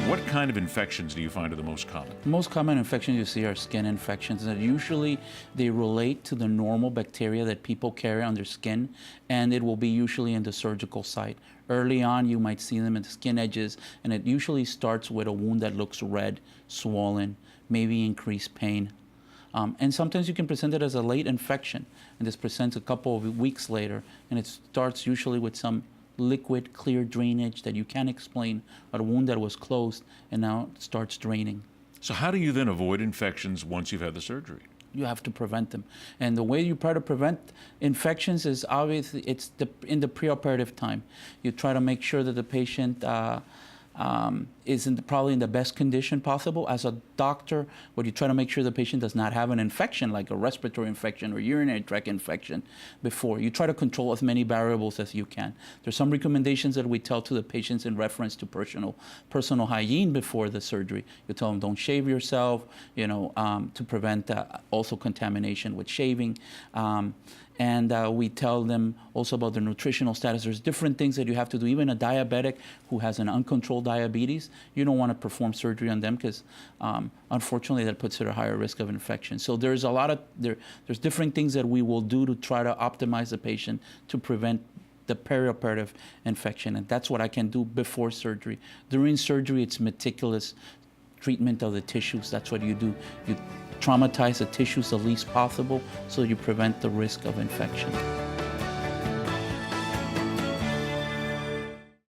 What kind of infections do you find are the most common? The most common infections you see are skin infections that usually they relate to the normal bacteria that people carry on their skin, and it will be usually in the surgical site. Early on, you might see them in the skin edges, and it usually starts with a wound that looks red, swollen, maybe increased pain. And sometimes you can present it as a late infection, and this presents a couple of weeks later, and it starts usually with some liquid, clear drainage that you can't explain, a wound that was closed and now it starts draining. So how do you then avoid infections once you've had the surgery? You have to prevent them. And the way you try to prevent infections is obviously in the preoperative time. You try to make sure that the patient is probably in the best condition possible. As a doctor, what you try to make sure the patient does not have an infection like a respiratory infection or urinary tract infection before. You try to control as many variables as you can. There's some recommendations that we tell to the patients in reference to personal hygiene before the surgery. You tell them don't shave yourself, to prevent also contamination with shaving. And we tell them also about their nutritional status. There's different things that you have to do. Even a diabetic who has an uncontrolled diabetes, you don't want to perform surgery on them because unfortunately that puts it at a higher risk of infection. So there's there's different things that we will do to try to optimize the patient to prevent the perioperative infection. And that's what I can do before surgery. During surgery, it's meticulous treatment of the tissues. That's what you do. You traumatize the tissues the least possible so you prevent the risk of infection.